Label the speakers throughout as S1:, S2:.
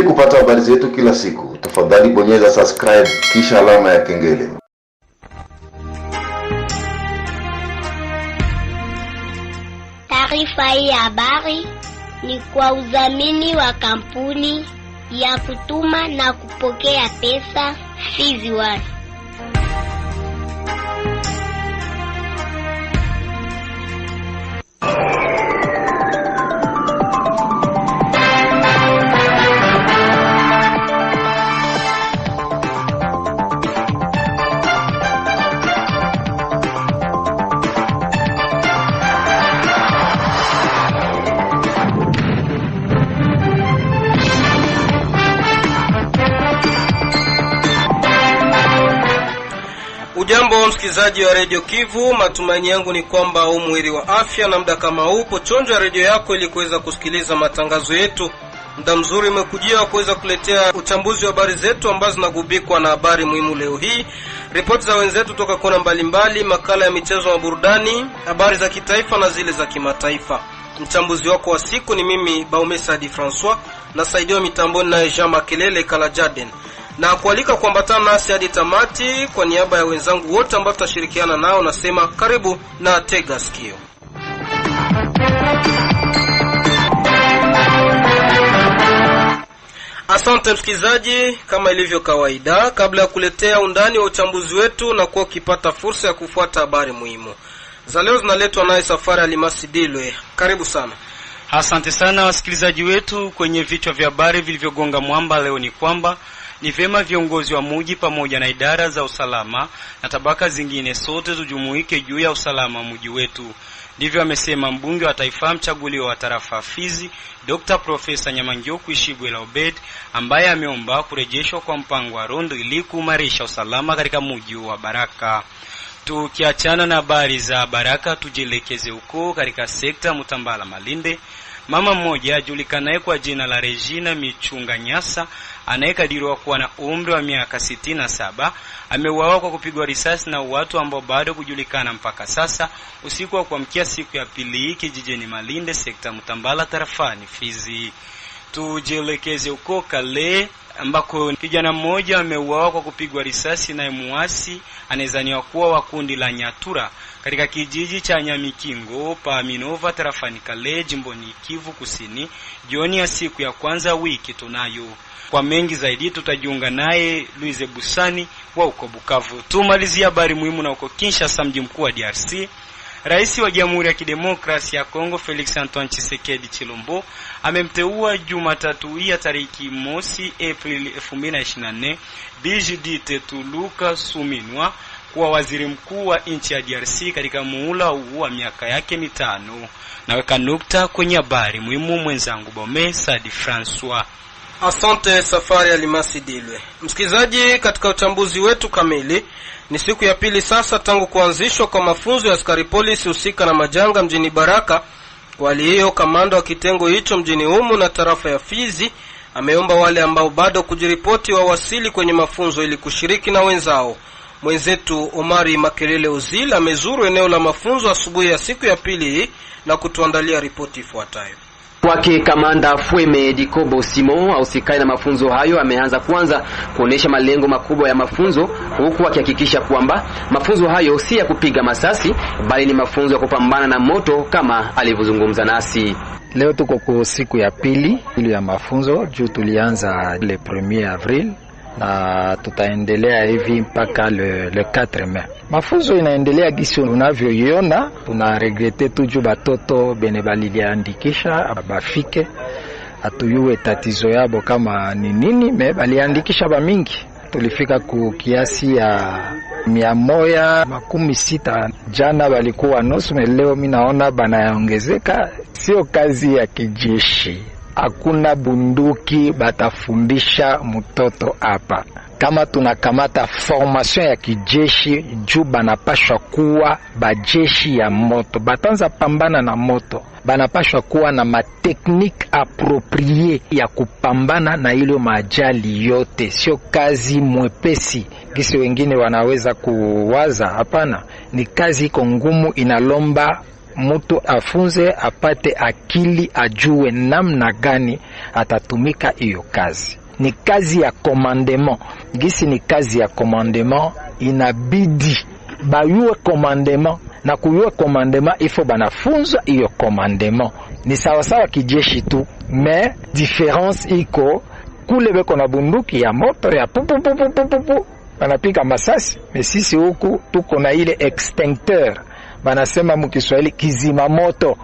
S1: kupata habari zetu kila siku, tafadhali bonyeza subscribe kisha alama ya kengele.
S2: Taarifa hii ya habari ni kwa udhamini wa kampuni ya kutuma na kupokea pesa Fizi One.
S3: Ujambo msikilizaji wa Radio Kivu, matumaini yangu ni kwamba umwili wa afya na muda kama upo chonjo ya radio yako ili kuweza kusikiliza matangazo yetu. Muda mzuri umekujia kuweza kuletea uchambuzi wa habari zetu ambazo zinagubikwa na habari muhimu leo hii, ripoti za wenzetu toka kona mbalimbali, makala ya michezo na burudani, habari za kitaifa na zile za kimataifa. Mchambuzi wako wa siku ni mimi Baumesa Di François, na saidiwa mitamboni na Jean Makelele Kalajaden. Na kualika kuambatana nasi hadi tamati. Kwa niaba ya wenzangu wote ambao tutashirikiana nao, nasema karibu na tega sikio. Asante msikilizaji, kama ilivyo kawaida, kabla ya kuletea undani wa uchambuzi wetu na kuwa ukipata fursa ya kufuata habari muhimu za leo, zinaletwa naye Safari Alimasi Dilwe. Karibu sana.
S4: Asante sana wasikilizaji wetu. Kwenye vichwa vya habari vilivyogonga mwamba leo ni kwamba ni vema viongozi wa mji pamoja na idara za usalama na tabaka zingine sote tujumuike juu ya usalama mji wetu. Ndivyo amesema mbunge wa taifa mchaguliwa wa tarafa Fizi, Dr. Profesa Nyamangyoku Ishibwela Obed, ambaye ameomba kurejeshwa kwa mpango wa rondo ili kuimarisha usalama katika mji wa Baraka. Tukiachana na habari za Baraka, tujielekeze huko katika sekta Mutambala Malinde. Mama mmoja ajulikanaye kwa jina la Regina Michunga Nyasa, anayekadiriwa kuwa na umri wa miaka 67, ameuawa kwa kupigwa risasi na watu ambao bado kujulikana mpaka sasa, usiku wa kuamkia siku ya pili kijijini Malinde, sekta Mutambala, tarafani Fizi. Tujielekeze huko Kale ambako kijana mmoja ameuawa kwa kupigwa risasi na muasi anayezaniwa kuwa wa kundi la Nyatura katika kijiji cha Nyamikingo pa Minova, tarafani Kale, jimboni Kivu Kusini, jioni ya siku ya kwanza wiki tunayo. Kwa mengi zaidi tutajiunga naye Louise Busani wa uko Bukavu. Tumalizia habari muhimu na uko Kinshasa, mji mkuu wa DRC. Rais wa Jamhuri ya Kidemokrasia ya Kongo Felix Antoine Tshisekedi Chilombo amemteua Jumatatu ya tariki mosi Aprili 2024 Judith Tuluka Suminwa kuwa waziri mkuu wa nchi ya DRC katika muhula huu wa miaka yake 5. Naweka nukta kwenye habari muhimu mwenzangu Baumesa Di François.
S3: Asante Safari Alimasi Dilwe. Msikilizaji, katika uchambuzi wetu kamili, ni siku ya pili sasa tangu kuanzishwa kwa mafunzo ya askari polisi husika na majanga mjini Baraka. Kwa hiyo kamanda wa kitengo hicho mjini humu na tarafa ya Fizi ameomba wale ambao bado kujiripoti wawasili kwenye mafunzo ili kushiriki na wenzao. Mwenzetu Omari Makelele Ozil amezuru eneo la mafunzo asubuhi ya siku ya pili na kutuandalia ripoti ifuatayo.
S5: Kwake kamanda Fueme Dikobo Simon ausikai na mafunzo hayo ameanza kwanza kuonesha malengo makubwa ya mafunzo, huku akihakikisha kwamba mafunzo hayo si ya kupiga masasi bali ni mafunzo ya kupambana na moto kama alivyozungumza nasi.
S6: Leo tuko kwa siku ya pili ile ya mafunzo, juu tulianza le 1er avril na tutaendelea hivi mpaka le 4 Mei. Mafunzo inaendelea gisi unavyoiona. Tuna regrete tuju batoto bene baliandikisha bafike, atuyue tatizo yabo kama ni nini, me baliandikisha ba mingi. Tulifika ku kiasi ya 160. Jana balikuwa nusu, leo mimi naona banaongezeka. Sio kazi ya kijeshi, hakuna bunduki batafundisha mtoto hapa. Kama tunakamata formation ya kijeshi, juu banapashwa kuwa bajeshi ya moto, batanza pambana na moto, banapashwa kuwa na matekniki approprié ya kupambana na ile majali yote. Sio kazi mwepesi gisi wengine wanaweza kuwaza, hapana. Ni kazi iko ngumu, inalomba mtu afunze apate akili, ajue namna gani atatumika hiyo kazi. Ni kazi ya commandement. Gisi ni kazi ya commandement, inabidi bayue commandement, na kuyua commandement ifo banafunza hiyo commandement. Ni sawa sawa kijeshi tu, mais difference iko kule beko na bunduki ya moto ya pupu banapika masasi, mais sisi huku tuko na ile extincteur, banasema mukiswahili kizima moto.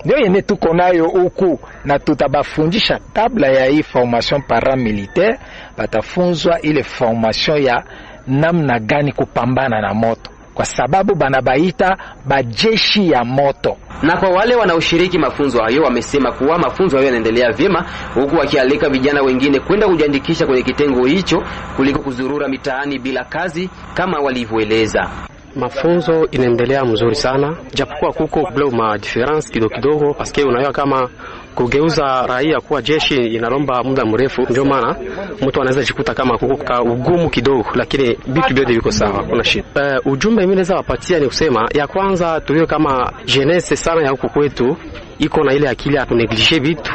S6: Ndio yene tuko nayo huku, na tutabafundisha kabla ya hii formation paramilitaire, batafunzwa ile formation ya namna gani kupambana na moto, kwa sababu banabaita bajeshi ya moto.
S5: Na kwa wale wanaoshiriki mafunzo hayo wamesema kuwa mafunzo hayo yanaendelea vyema, huku wakialika vijana wengine kwenda kujiandikisha kwenye kitengo hicho kuliko kuzurura mitaani bila kazi kama walivyoeleza.
S7: Mafunzo inaendelea mzuri sana, japokuwa kuko ma difference kidogo paske unajua kama kugeuza raia kuwa jeshi inalomba muda mrefu, ndio maana mtu anaweza jikuta kama kuko ugumu kidogo, lakini vitu vyote viko sawa, kuna shida. Ujumbe mimi naweza wapatia ni kusema ya kwanza tuwe kama jeunesse sana ya huko kwetu iko na ile akili ya kuneglige vitu,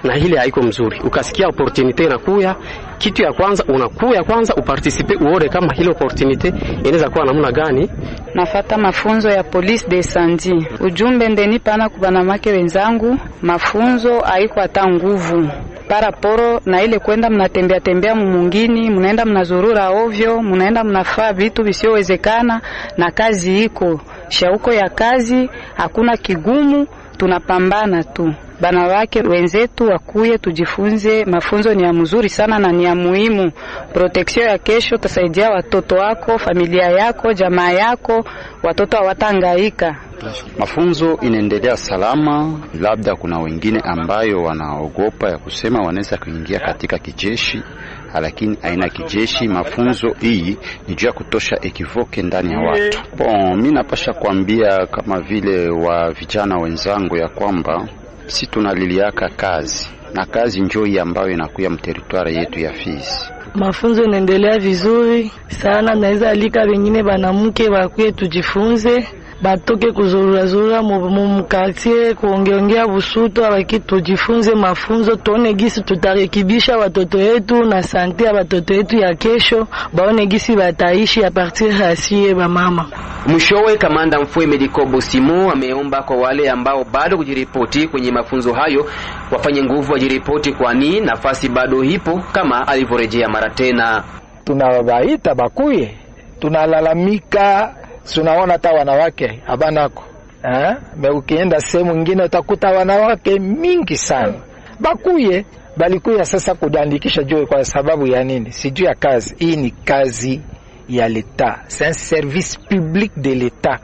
S7: na ile haiko mzuri. Ukasikia opportunity inakuya, kitu ya kwanza unakuya kwanza uparticipe, uone kama ile opportunity inaweza kuwa namna gani.
S8: Nafata mafunzo ya police de santé. Ujumbe ndeni pana kubanamake wenzangu, mafunzo haiko hata nguvu paraporo na ile kwenda mnatembea tembea mumungini, mnaenda mnazurura ovyo, mnaenda mnafaa vitu visiowezekana, na kazi iko shauko ya kazi, hakuna kigumu, tunapambana tu. Banawake wenzetu wakuye tujifunze, mafunzo ni ya mzuri sana na ni ya muhimu. Protection ya kesho tasaidia watoto wako, familia yako, jamaa yako, watoto hawatangaika.
S9: Mafunzo inaendelea salama, labda kuna wengine ambayo wanaogopa ya kusema wanaweza kuingia katika kijeshi, lakini aina kijeshi. Mafunzo hii ni juu ya kutosha ekivoke ndani ya watu. Mimi napasha kuambia kama vile wa vijana wenzangu ya kwamba si tunaliliaka kazi, na kazi njoi ambayo inakuya mteritwari yetu ya Fizi.
S10: Mafunzo inaendelea vizuri sana, naweza alika wengine banamuke wakuye tujifunze, batoke kuzurura mumkatie kuongeongea busuto, abaki tujifunze mafunzo, tuone gisi tutarekibisha watoto wetu na sante ya watoto wetu ya kesho, baone gisi bataishi a partir hasie ba mama.
S5: Mwishowe, Kamanda Mfweme Dikobo Simo ameomba kwa wale ambao bado kujiripoti kwenye mafunzo hayo wafanye nguvu wajiripoti, kwani nafasi bado hipo, kama alivyorejea mara tena.
S6: Tunawabaita bakuye, tunalalamika, tunaona hata wanawake habanako. Ukienda sehemu nyingine utakuta wanawake mingi sana. Bakuye, balikuya sasa kujiandikisha juu kwa sababu ya nini? Si juu ya kazi. Hii ni kazi ya l'État. C'est un service public de l'État.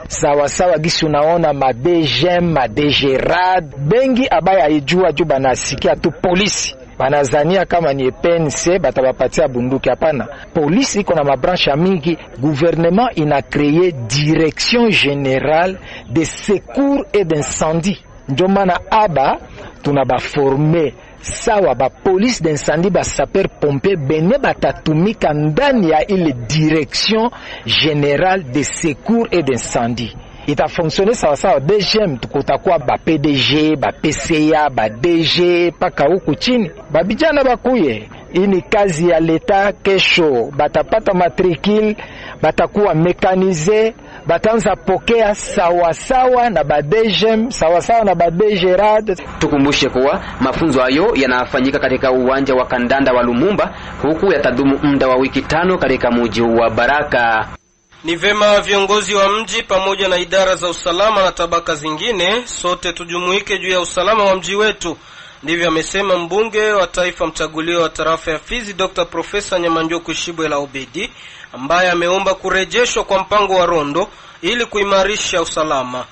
S6: Sawa sawa gisi unaona madegem, madegerad, bengi abaya ijua juu banasikia tu polisi. Banazania kama ni PNC batabapatia bunduki. Hapana. Polisi iko na mabranche mingi. Gouvernement ina créé Direction Générale de Secours et d'Incendie. Ndio maana aba tunabaforme sawa ba police d'incendie, ba sapeur pompier bene batatumika ndani ya ile Direction Générale de Secours et d'Incendie. Ita fonctionner sawa sawa DGM, tukutakuwa ba PDG, ba PCA, ba DG paka huku chini. Babijana bakuye, hii ni kazi ya leta. Kesho batapata matricule, batakuwa mekanize, batanza pokea sawa sawa na ba DGM, sawa sawa na ba DGRAD.
S5: Tukumbushe kuwa mafunzo hayo yanafanyika katika uwanja wa kandanda wa Lumumba, huku yatadumu muda wa wiki 5 katika mji wa Baraka.
S3: Ni vema viongozi wa mji pamoja na idara za usalama na tabaka zingine sote tujumuike juu ya usalama wa mji wetu. Ndivyo amesema mbunge wa taifa mchaguliwa wa tarafa ya Fizi Dr. Profesa Nyamanjoku Shibwela Obedi, ambaye ameomba kurejeshwa kwa mpango wa rondo ili kuimarisha usalama.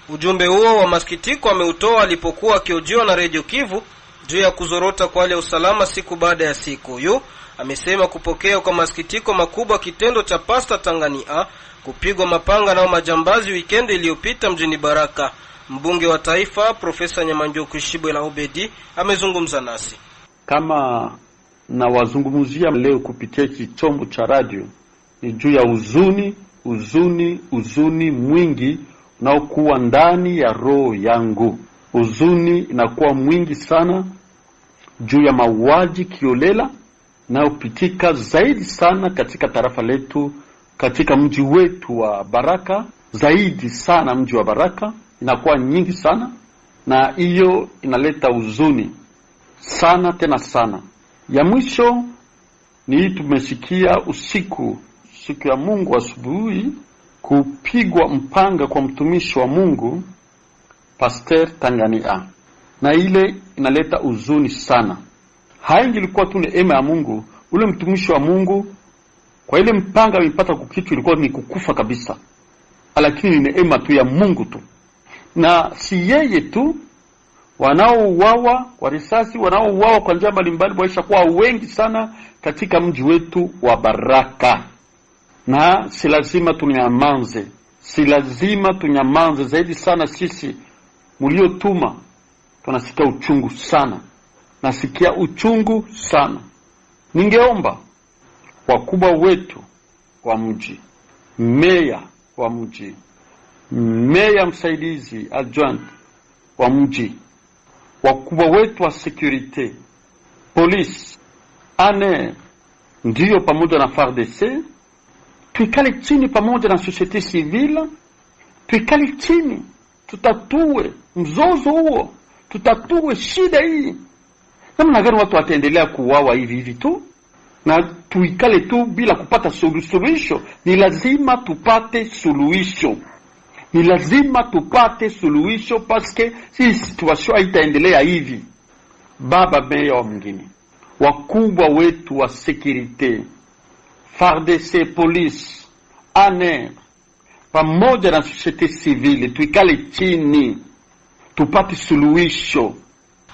S3: Ujumbe huo wa masikitiko ameutoa alipokuwa akiojiwa na Radio Kivu juu ya kuzorota kwa hali ya usalama siku baada ya siku. Huyo amesema kupokea kwa masikitiko makubwa kitendo cha Pasta Tanganyika kupigwa mapanga na majambazi weekend iliyopita mjini Baraka. Mbunge wa taifa Profesa Nyamanjoku Shibwela Obedi amezungumza nasi.
S11: Kama na wazungumzia leo kupitia chombo cha radio ni juu ya huzuni mwingi unaokuwa ndani ya roho yangu. Huzuni inakuwa mwingi sana juu ya mauaji kiolela nayopitika zaidi sana katika tarafa letu, katika mji wetu wa Baraka. Zaidi sana mji wa Baraka inakuwa nyingi sana, na hiyo inaleta huzuni sana tena sana. Ya mwisho ni tumesikia siku ya Mungu asubuhi, kupigwa mpanga kwa mtumishi wa Mungu Pastor Tangania, na ile inaleta huzuni sana. Haingilikuwa tu neema ya Mungu, ule mtumishi wa Mungu kwa ile mpanga alipata kukitu ilikuwa ni kukufa kabisa, lakini ni neema tu ya Mungu tu. Na si yeye tu, wanaouawa kwa risasi, wanaouawa kwa njia mbalimbali waisha kuwa wengi sana katika mji wetu wa Baraka. Na si lazima tunyamanze, si lazima tunyamanze. Zaidi sana sisi mliotuma tunasikia uchungu sana, nasikia uchungu sana. Ningeomba wakubwa wetu wa mji, meya wa mji, meya msaidizi adjoint wa mji, wakubwa wetu wa security, police, ANR, ndio pamoja na FARDC, tuikale chini pamoja na societe civile, tuikale chini, tutatue mzozo huo, tutatue shida hii. Namna gani watu wataendelea kuuawa hivi tu na tuikale tu bila kupata suluhisho? Ni lazima tupate suluhisho, ni lazima tupate suluhisho, paske si situation itaendelea hivi. Baba meya wa mwingine, wakubwa wetu wa security, FARDC, police, ANR, pamoja na societe civile, tuikale chini tupate suluhisho.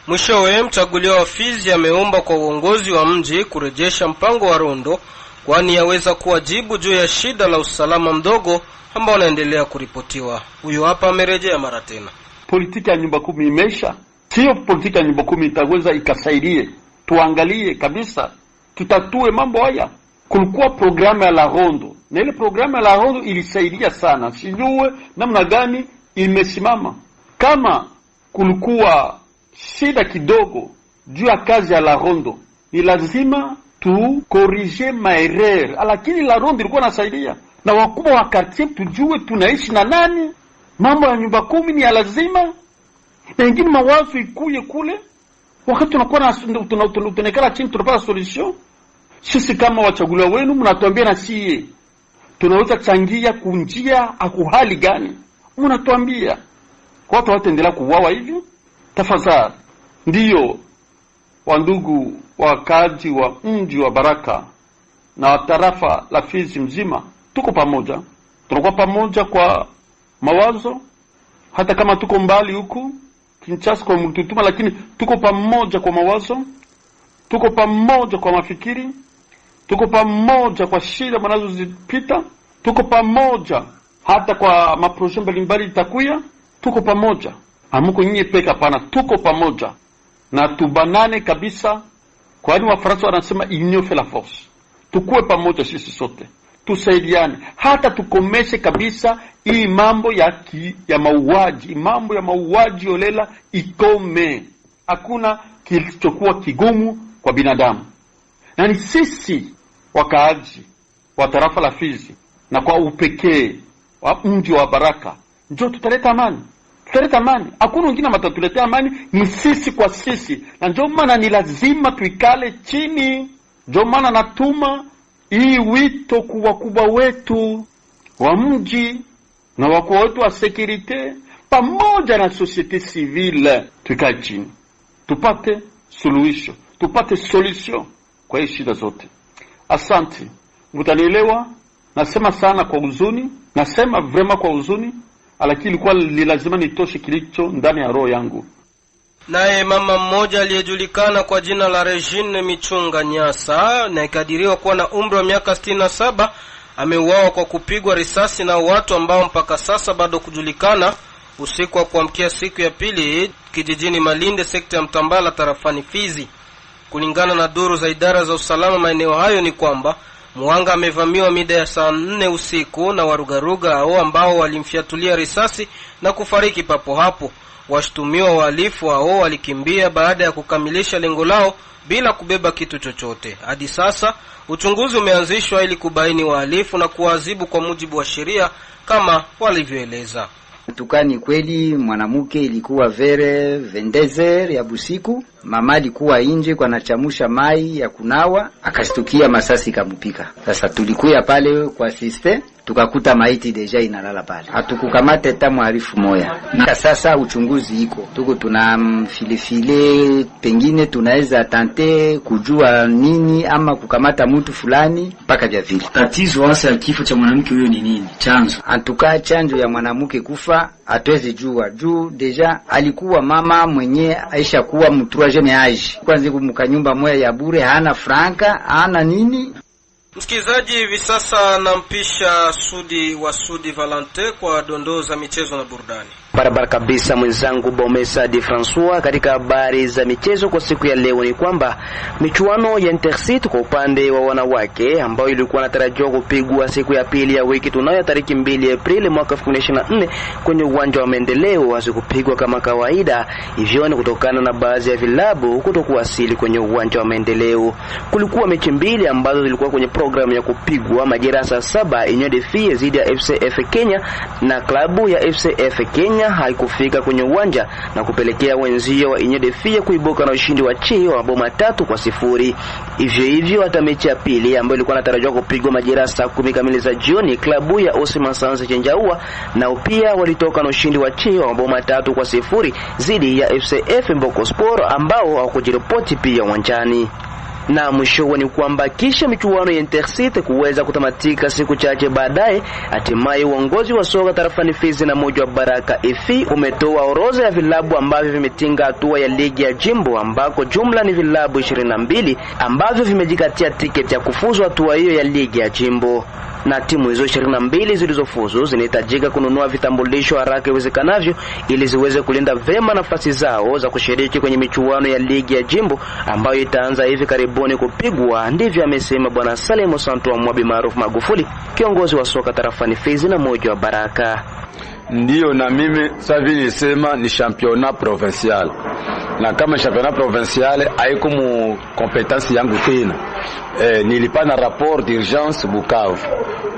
S3: Mwishowe, mchaguliwa wa Fizi ameomba kwa uongozi wa mji kurejesha mpango wa rondo, kwani yaweza kuwa jibu juu ya shida la usalama mdogo ambao unaendelea kuripotiwa. Huyo hapa amerejea mara tena.
S11: Politika ya nyumba 10 imeisha. Sio politika ya nyumba 10 itaweza ikasaidie. Tuangalie kabisa, tutatue mambo haya. Kulikuwa programu ya la rondo, na ile programu ya la rondo ilisaidia sana. Sijue namna gani imesimama. Kama kulikuwa shida kidogo juu ya kazi ya la rondo, ni lazima tu corriger maerreur, lakini la rondo ilikuwa nasaidia. Na wakubwa wa quartier tujue tunaishi na nani. Mambo ya nyumba 10 ni ya lazima, na ingine mawazo ikuye kule. Wakati tunakuwa na tunekala chini tunapata solution. Sisi kama wachaguliwa wenu mnatuambia na sie tunaweza changia kunjia akuhali gani, mnatuambia. Watu wataendelea kuuawa hivi? Tafadhali. Ndiyo wandugu wakaji wa mji wa Baraka na tarafa la Fizi mzima, tuko pamoja. Tunakuwa pamoja kwa mawazo, hata kama tuko mbali huku Kinshasa kwa mtutuma, lakini tuko pamoja kwa mawazo, tuko pamoja kwa mafikiri, tuko pamoja kwa shida mnazozipita, tuko pamoja hata kwa maproje mbalimbali itakuya, tuko pamoja. Amuko nyinyi peka pana, tuko pamoja. Na tubanane kabisa, kwani Wafaransa wanasema union fait la force. Tukue pamoja sisi sote, tusaidiane, hata tukomeshe kabisa hii mambo ya mauaji. Mambo ya mauaji olela ikome. Hakuna kilichokuwa kigumu kwa binadamu, na ni sisi wakaaji wa tarafa la Fizi na kwa upekee wa mji wa Baraka ndio tutaleta amani. Tutaleta amani, hakuna wengine matatuletea amani, ni sisi kwa sisi. Na ndio maana ni lazima tuikale chini. Ndio maana natuma hii wito kwa wakubwa wetu wa mji na wakubwa wetu wa security pamoja na societe civile, tuikae chini tupate suluhisho, tupate solution kwa hii shida zote. Asante, mtanielewa. Nasema sana kwa huzuni, nasema vrema kwa huzuni, lakini ilikuwa lazima nitoshe kilicho ndani ya roho yangu.
S3: Naye mama mmoja aliyejulikana kwa jina la Regine Michunga Nyasa, na ikadiriwa kuwa na umri wa miaka 67, ameuawa kwa kupigwa risasi na watu ambao mpaka sasa bado kujulikana, usiku wa kuamkia siku ya pili kijijini Malinde, sekta ya Mtambala, tarafani Fizi. Kulingana na duru za idara za usalama maeneo hayo ni kwamba Muhanga amevamiwa mida ya saa 4 usiku na warugaruga hao ambao walimfiatulia risasi na kufariki papo hapo. Washtumiwa wahalifu hao walikimbia baada ya kukamilisha lengo lao bila kubeba kitu chochote. Hadi sasa uchunguzi umeanzishwa ili kubaini wahalifu na kuadhibu kwa mujibu wa sheria kama walivyoeleza.
S12: Tukani kweli mwanamke ilikuwa vere 22h ya busiku, mama alikuwa nje kwa nachamusha mai ya kunawa, akastukia masasi kamupika. Sasa tulikuya pale kwa sister, tukakuta maiti deja inalala pale. Hatukukamata hata mwarifu moya. Na sasa uchunguzi iko. Tuko tunamfilefile, pengine tunaweza tante kujua nini ama kukamata mtu fulani mpaka vya vile.
S13: Tatizo hasa ya kifo cha mwanamke huyo ni nini? Chanzo.
S12: Antuka chanzo ya mwanamke kufa hatuwezi jua. Juu deja alikuwa mama mwenye aisha kuwa mtroisieme age. Kwanza kumkanyumba moya ya bure, hana franka, hana nini.
S3: Msikilizaji, hivi sasa nampisha Sudi wa Sudi Valente kwa dondoo za michezo na burudani.
S14: Barabara kabisa mwenzangu Bomesa de François. Katika habari za michezo kwa siku ya leo ni kwamba michuano ya Intercity kwa upande wa wanawake ambayo ilikuwa inatarajiwa kupigwa siku ya pili ya wiki tunayo tariki 2 Aprili mwaka 2024 kwenye uwanja wa Maendeleo hazikupigwa kama kawaida. Hivyo ni kutokana na baadhi ya vilabu kutokuwasili kwenye uwanja wa Maendeleo. Kulikuwa mechi mbili ambazo zilikuwa kwenye programu ya kupigwa majira saa 7, Union de Filles dhidi ya FCF Kenya, na klabu ya FCF Kenya haikufika kwenye uwanja na kupelekea wenzio wa Union de Filles kuibuka na ushindi wa chini wa maboma 3-0. Hivyo hata mechi ya pili ambayo ilikuwa inatarajiwa kupigwa majira saa 10 kamili za jioni, klabu ya Osman Sanze Chenjaua nao pia walitoka na ushindi wa chini wa maboma 3-0 dhidi ya FCF Mboko Sport ambao hawakujiripoti pia uwanjani. Na mwisho ni kwamba kisha michuano ya Intercity kuweza kutamatika siku chache baadaye, hatimaye uongozi wa soka tarafani Fizi na moja wa Baraka FI umetoa orodha ya vilabu ambavyo vimetinga hatua ya ligi ya jimbo, ambako jumla ni vilabu 22 ambavyo vimejikatia tiketi ya kufuzu hatua hiyo ya ligi ya jimbo. Na timu hizo 22 zilizofuzu zinahitajika kununua vitambulisho haraka iwezekanavyo ili ziweze kulinda vema nafasi zao za kushiriki kwenye michuano ya ligi ya jimbo ambayo itaanza hivi karibuni kupigwa. Ndivyo amesema Bwana Salemo Santo wa Mwabi maarufu Magufuli, kiongozi wa soka tarafani Fizi na moja wa Baraka.
S15: Ndiyo, na mimi sasa vile sema ni championnat provincial, na kama championnat provincial haiko mu competence yangu tena. Nilipana rapport d'urgence Bukavu.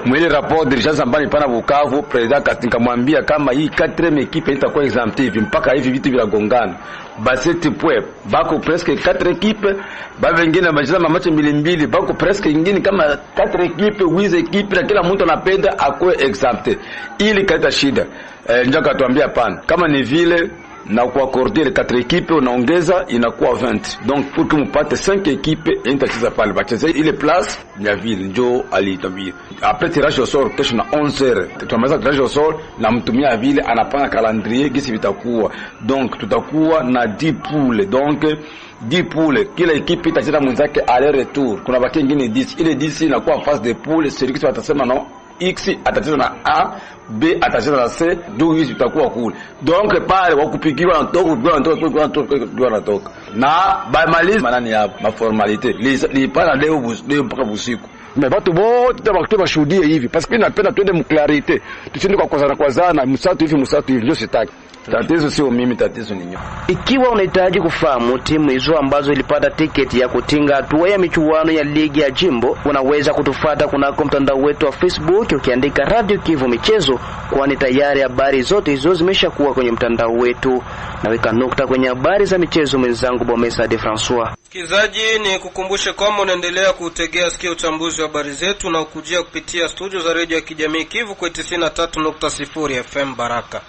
S15: Mwele rapport d'urgence ambayo nilipana Bukavu, president Katinga mwambia kama hii 4e equipe itakuwa exemptive mpaka hivi vitu vinagongana. Baseti pwe bako presque 4 equipe, ba wengine bacheza mamache mbili bako presque ingine kama 4 equipe, 8 equipe, na kila mtu anapenda akwe exempté. Ili kaleta shida. Njoo katuambia pana. Kama ni vile na kuaccorder 4 equipe unaongeza inakuwa 20. Donc pour que mpate 5 equipe itacheza pale bacheze ile place ya vile njoo alitabia. Après tirage au sort kesho na 11h. Tutamaliza tirage au sort na mtumia vile anapanga calendrier gisi vitakuwa. Donc tutakuwa na 10 poules. Donc 10 poules, kila equipe itacheza mwenzake aller retour. Kuna baki nyingine 10. Ile 10 inakuwa en phase de poule, celui qui watasema no X atacheza na A, B atacheza na C, ndio hizi itakuwa cool. Donc pale wakupigiwa wanatoka. Na baimaliza manani ya maformalite. Li pana leo mpaka usiku.
S16: Mais watu wote washuhudie hivi parce que napenda twende mclarite. Tusinde kwa zana msatu hivi ndio sitaki.
S15: Tatizo sio mimi, tatizo ni nyinyi.
S14: Ikiwa unahitaji kufahamu timu hizo ambazo ilipata tiketi ya kutinga hatua ya michuano ya ligi ya jimbo, unaweza kutufuata kunako mtandao wetu wa Facebook ukiandika Radio Kivu Michezo, kwani tayari habari zote hizo zimeshakuwa kwenye mtandao wetu. Naweka nukta kwenye habari za michezo mwenzangu Bomesa de François.
S3: Msikilizaji, ni kukumbushe kwamba unaendelea kutegea sikio uchambuzi wa habari zetu na ukujia kupitia studio za Radio ya Kijamii Kivu kwa 93.0 FM Baraka.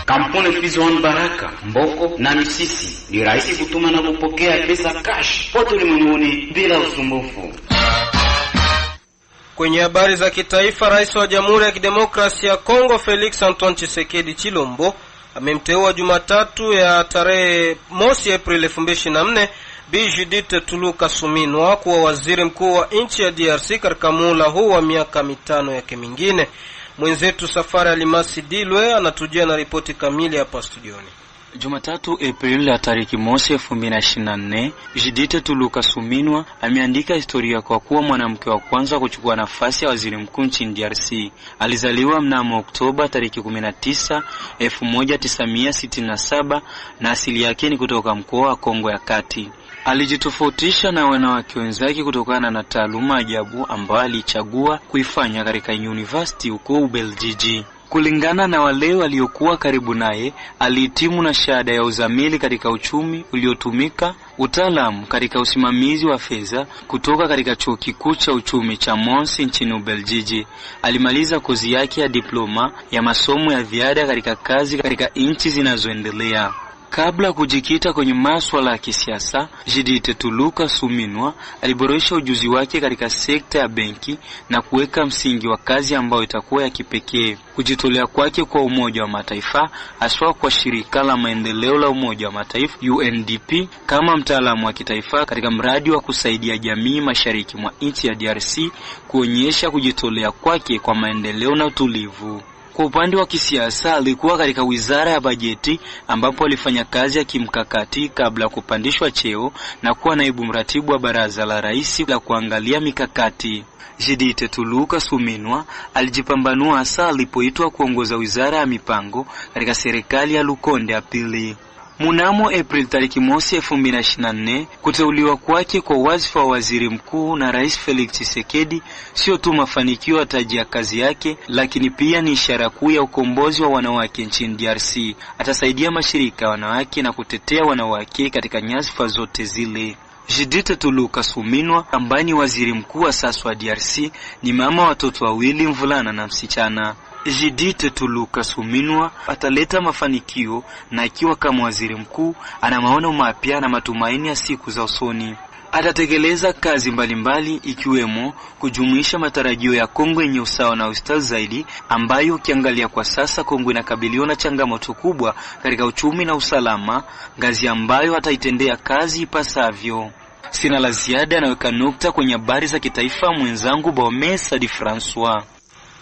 S17: Kampuni Fizi One Baraka, Mboko na Misisi ni rahisi kutuma na kupokea pesa cash pote ulimwenguni bila usumbufu.
S3: Kwenye habari za kitaifa, Rais wa Jamhuri ya Kidemokrasia ya Kongo Felix Antoine Tshisekedi Chilombo amemteua Jumatatu ya tarehe 1 Aprili 2024 Bi Judith Tuluka Suminwa kuwa waziri mkuu wa nchi ya DRC katika muhula huu wa miaka 5 yake mingine. Mwenzetu Safari Alimasi Dilwe anatujia na ripoti kamili hapa studioni.
S4: Jumatatu Aprili ya tariki mosi 2024, Judith Tuluka Suminwa ameandika historia kwa kuwa mwanamke wa kwanza kuchukua nafasi ya waziri mkuu nchini DRC. Alizaliwa mnamo Oktoba tariki 19, 1967 na asili yake ni kutoka mkoa wa Kongo ya Kati. Alijitofautisha na wanawake wenzake kutokana na taaluma ajabu ambayo alichagua kuifanya katika university huko Ubelgiji. Kulingana na wale waliokuwa karibu naye, alihitimu na shahada ya uzamili katika uchumi uliotumika, utaalamu katika usimamizi wa fedha kutoka katika chuo kikuu cha uchumi cha Mons nchini Ubelgiji. Alimaliza kozi yake ya diploma ya masomo ya ziada katika kazi katika nchi zinazoendelea. Kabla kujikita kwenye masuala ya kisiasa, Judith Tuluka Suminwa aliboresha ujuzi wake katika sekta ya benki na kuweka msingi wa kazi ambayo itakuwa ya kipekee. Kujitolea kwake kwa Umoja wa Mataifa, haswa kwa shirika la maendeleo la Umoja wa Mataifa UNDP, kama mtaalamu wa kitaifa katika mradi wa kusaidia jamii mashariki mwa nchi ya DRC, kuonyesha kujitolea kwake kwa maendeleo na utulivu. Kwa upande wa kisiasa, alikuwa katika wizara ya bajeti ambapo alifanya kazi ya kimkakati kabla ya kupandishwa cheo na kuwa naibu mratibu wa baraza la rais la kuangalia mikakati. Judith Tuluka Suminwa alijipambanua hasa alipoitwa kuongoza wizara ya mipango katika serikali ya Lukonde ya pili. Mnamo April tariki mosi 2024, kuteuliwa kwake kwa wadhifa wa waziri mkuu na Rais Felix Tshisekedi sio tu mafanikio ya taji ya kazi yake, lakini pia ni ishara kuu ya ukombozi wa wanawake nchini DRC. Atasaidia mashirika ya wanawake na kutetea wanawake katika nyadhifa zote zile. Judith Tuluka Suminwa ambaye ni waziri mkuu wa sasa wa DRC ni mama watoto wawili, mvulana na msichana. Judith Tuluka Suminwa ataleta mafanikio na ikiwa kama waziri mkuu ana maono mapya na matumaini ya siku za usoni. Atatekeleza kazi mbalimbali ikiwemo kujumuisha matarajio ya Kongo yenye usawa na ustawi zaidi, ambayo ukiangalia kwa sasa Kongo inakabiliwa na changamoto kubwa katika uchumi na usalama, ngazi ambayo ataitendea kazi ipasavyo. Sina la ziada, anaweka nukta kwenye habari za kitaifa mwenzangu Bomesa Di Francois.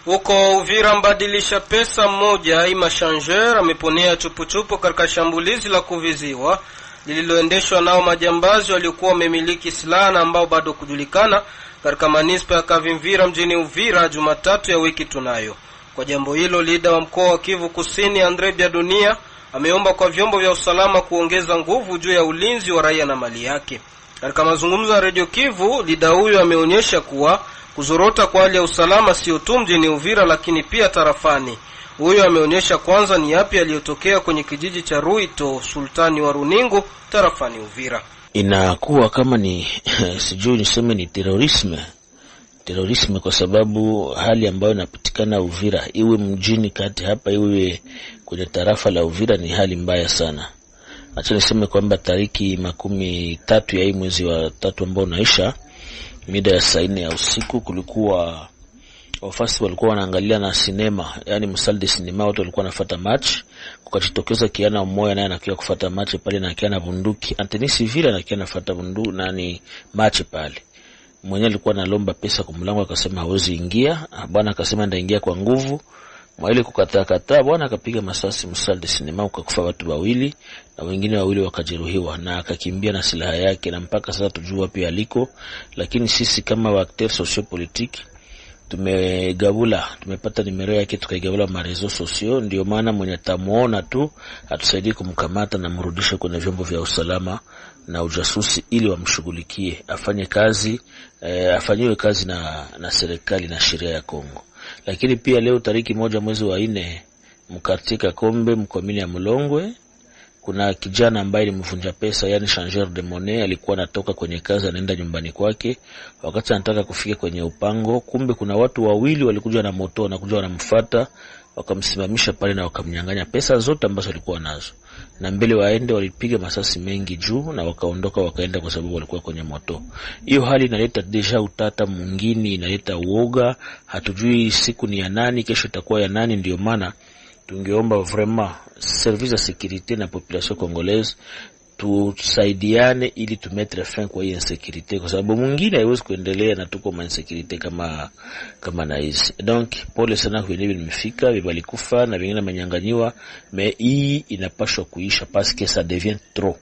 S3: Huko Uvira, mbadilisha pesa mmoja Ima Changer ameponea chupuchupu katika shambulizi la kuviziwa lililoendeshwa nao majambazi waliokuwa wamemiliki silaha na ambao bado kujulikana katika manispa ya Kavimvira mjini Uvira Jumatatu ya wiki tunayo. Kwa jambo hilo, leader wa mkoa wa Kivu Kusini Andre Biadunia ameomba kwa vyombo vya usalama kuongeza nguvu juu ya ulinzi wa raia na mali yake. Katika mazungumzo ya Radio Kivu, leader huyo ameonyesha kuwa kuzorota kwa hali ya usalama sio tu mjini Uvira lakini pia tarafani. Huyo ameonyesha kwanza ni yapi yaliyotokea kwenye kijiji cha Ruito, sultani wa Runingu, tarafani Uvira.
S18: Inakuwa kama ni sijui niseme ni terorisme kwa sababu hali ambayo inapatikana Uvira, iwe mjini kati hapa iwe kwenye tarafa la Uvira, ni hali mbaya sana. Acha niseme kwamba tariki 13 ya hii mwezi wa 3 ambao unaisha, mida ya saa 4 ya usiku, kulikuwa wafasi walikuwa wanaangalia na sinema, yani msalde sinema, watu walikuwa wanafuata match. Kukajitokeza kiana mmoja naye anakia kufuata match pale na kiana bunduki Anthony Civil na kiana fuata bunduki nani match pale. Mwenyewe alikuwa analomba pesa kwa mlango, akasema hawezi ingia. Bwana akasema ndaingia kwa nguvu. Mwaile kukataa bwana akapiga masasi msalde sinema, ukakufa watu wawili na wengine wawili wakajeruhiwa, na akakimbia na silaha yake, na mpaka sasa tujua wapi aliko. Lakini sisi kama waacteurs sociopolitique tumepata nimero yake, tukaigabula marezo sosio. Ndio maana mwenye tamuona tu atusaidie kumkamata na mrudishe kwenye vyombo vya usalama na ujasusi ili wamshughulikie, afanye kazi afanyiwe kazi na serikali na sheria ya Kongo. Lakini pia leo tariki 1 mwezi wa 4 mkatika Kombe mkomini ya Mulongwe, kuna kijana ambaye ni mvunja pesa, yani changer de monnaie, alikuwa anatoka kwenye kazi anaenda nyumbani kwake. Wakati anataka kufika kwenye upango, kumbe kuna watu wawili walikuja na moto, wanakuja wanamfuata, wakamsimamisha pale na wakamnyang'anya pesa zote ambazo alikuwa nazo. Na mbele waende walipiga masasi mengi juu na wakaondoka, wakaenda kwa sababu walikuwa kwenye moto. Hiyo hali inaleta deja utata mwingine, inaleta uoga. Hatujui siku ni ya nani, kesho itakuwa ya nani. Ndio maana tungeomba vraiment service ya security na population congolaise tusaidiane ili tumetre fin kwa hii insecurity, kwa sababu mwingine haiwezi kuendelea na tuko ma insecurity kama na hizi. Donc pole sana kwa nini nimefika bibali kufa na wengine manyanganywa, mais hii inapaswa kuisha parce que ça devient trop.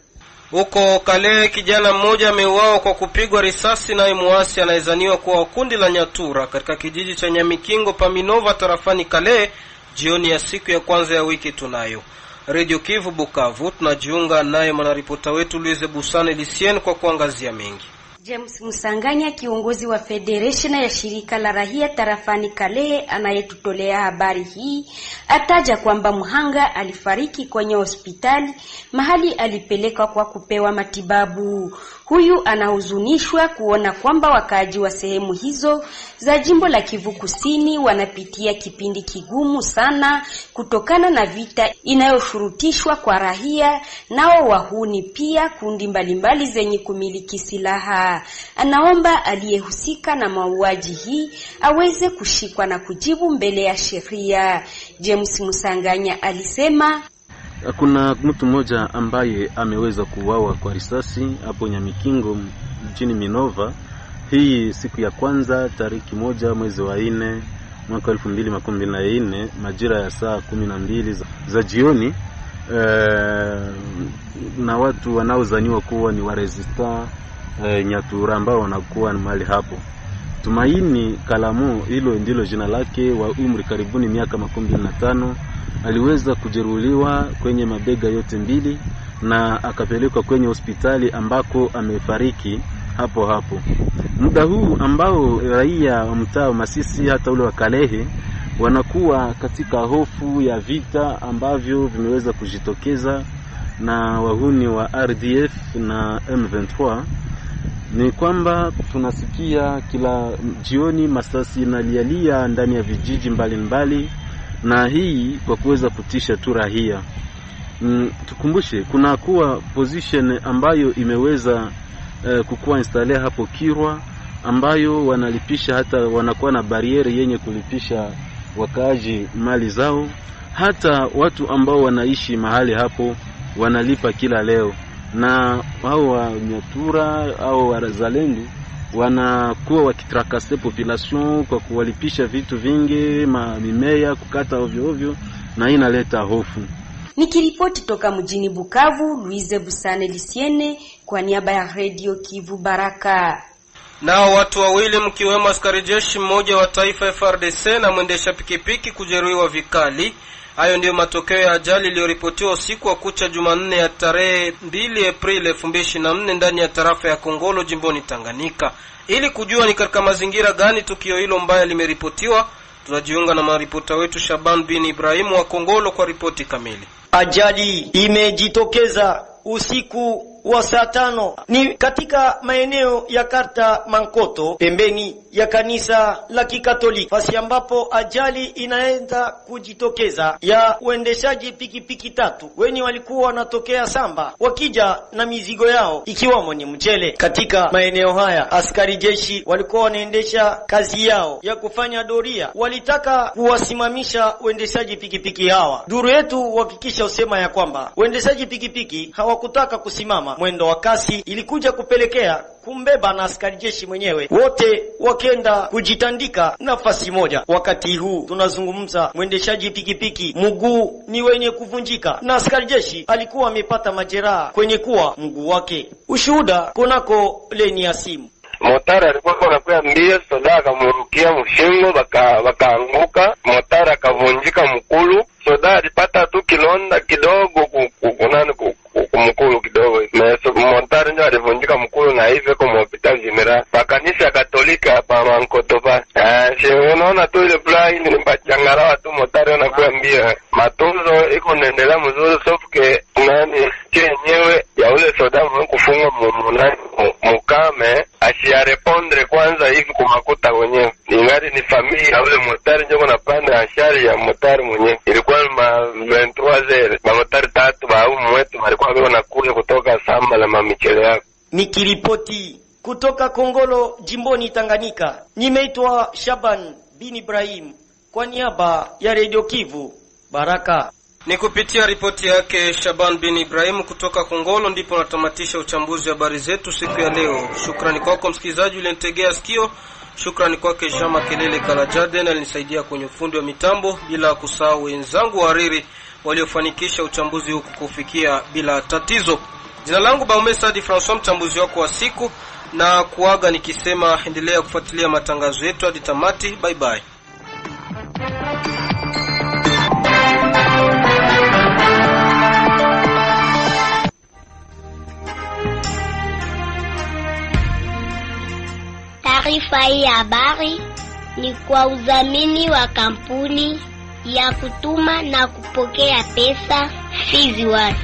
S3: Huko Kale kijana mmoja ameuawa kwa kupigwa risasi na muasi anaezaniwa kuwa kundi la Nyatura katika kijiji cha Nyamikingo Paminova tarafani Kale jioni ya siku ya kwanza ya wiki tunayo. Radio Kivu Bukavu tunajiunga naye mwanaripota wetu Louise Busane Lisien kwa kuangazia mengi.
S19: James Musanganya, kiongozi wa Federation ya shirika la rahia tarafani Kale, anayetutolea habari hii, ataja kwamba mhanga alifariki kwenye hospitali mahali alipelekwa kwa kupewa matibabu. Huyu anahuzunishwa kuona kwamba wakaaji wa sehemu hizo za jimbo la Kivu Kusini wanapitia kipindi kigumu sana kutokana na vita inayoshurutishwa kwa rahia nao wahuni, pia kundi mbalimbali zenye kumiliki silaha. Anaomba aliyehusika na mauaji hii aweze kushikwa na kujibu mbele ya sheria. James Musanganya alisema
S20: kuna mtu mmoja ambaye ameweza kuuawa kwa risasi hapo Nyamikingo mjini Minova hii siku ya kwanza tariki 1 mwezi wa 4 mwaka 2024 majira ya saa 12 za jioni na watu wanaozaniwa kuwa ni wa resistance Nyatura ambao wanakuwa mahali hapo. Tumaini Kalamu, hilo ndilo jina lake, wa umri karibuni miaka 25, aliweza kujeruhiwa kwenye mabega yote mbili na akapelekwa kwenye hospitali ambako amefariki hapo hapo. Muda huu ambao raia wa mtaa Masisi hata ule wa Kalehe wanakuwa katika hofu ya vita ambavyo vimeweza kujitokeza na wahuni wa RDF na M23, ni kwamba tunasikia kila jioni masasi inalialia ndani ya vijiji mbalimbali, na hii kwa kuweza kutisha tu raia. Tukumbushe kuna kuwa position ambayo imeweza kukua installed hapo Kirwa, ambayo wanalipisha, hata wanakuwa na bariere yenye kulipisha wakaaji mali zao. Hata watu ambao wanaishi mahali hapo wanalipa kila leo, na hao wa Nyatura au wazalendo wanakuwa wakitrakase population kwa kuwalipisha vitu vingi, mimea kukata ovyo ovyo, na inaleta hofu.
S19: Nikiripoti toka mjini Bukavu, Louise Busane Lisiene kwa niaba ya Radio Kivu Baraka.
S3: Nao watu wawili mkiwemo askari jeshi mmoja wa taifa FARDC na mwendesha pikipiki kujeruhiwa vikali. Hayo ndio matokeo ya ajali iliyoripotiwa usiku wa kucha Jumanne ya tarehe 2 Aprili 2024 ndani ya tarafa ya Kongolo jimboni Tanganyika. Ili kujua ni katika mazingira gani tukio hilo mbaya limeripotiwa, tunajiunga na maripota wetu Shaban bin Ibrahim wa Kongolo kwa ripoti kamili.
S21: Ajali imejitokeza usiku wa saa 5 ni katika maeneo ya Karta Mankoto pembeni ya kanisa la Kikatoliki, fasi ambapo ajali inaenda kujitokeza ya uendeshaji pikipiki 3 wenye walikuwa wanatokea Samba wakija na mizigo yao ikiwa mwenye mchele. Katika maeneo haya askari jeshi walikuwa wanaendesha kazi yao ya kufanya doria, walitaka kuwasimamisha uendeshaji pikipiki hawa. Duru yetu uhakikisha usema ya kwamba uendeshaji pikipiki hawakutaka kusimama. Mwendo wa kasi ilikuja kupelekea kumbeba na askari jeshi mwenyewe, wote wakenda kujitandika nafasi moja. Wakati huu tunazungumza, mwendeshaji pikipiki mguu ni wenye kuvunjika na askari jeshi alikuwa amepata majeraha kwenye kuwa mguu wake. Ushuhuda kunako leni ya simu.
S22: Motara alikuwa anakuwa mbio, soda akamurukia mshingo, bakaanguka, motara akavunjika mkulu. Soda alipata tu kilonda kidogo kumkulu kidogo. Motara ndio alivunjika mkulu na hivyo kwa hospitali general. Kanisa Katolika hapa Mankoto pa. Unaona tu ile play ni mbachangara tu, motara anakuwa mbio. Matunzo iko naendelea mzuri, sofuke nani chenyewe ya ule soda kufungwa mukame asiyarepondre kwanza hivi kumakuta wenyewe. Ingari ni familia ya ule motari ndio na panda ashari ya motari mwenyewe. Ilikuwa ma 23h, ma motari 3 ba mwetu walikuwa wanakula kutoka Samba la mamichele yao.
S21: Nikiripoti kutoka Kongolo jimboni Tanganyika, nimeitwa Shaban bin Ibrahim kwa niaba ya Radio Kivu Baraka.
S3: Ni kupitia ripoti yake Shaban bin Ibrahim kutoka Kongolo ndipo natamatisha uchambuzi wa habari zetu siku ya leo. Shukrani kwako msikilizaji ulinitegea sikio. Shukrani kwake Jama Kelele Kalajaden alinisaidia kwenye ufundi wa mitambo, bila kusahau wenzangu wariri waliofanikisha uchambuzi huu kufikia bila tatizo. Jina langu Baumesa di François, mchambuzi wako wa siku, na kuaga nikisema endelea kufuatilia matangazo yetu hadi tamati. Bye bye.
S1: Taarifa hii ya habari ni kwa udhamini wa kampuni ya kutuma na kupokea pesa Fizi One.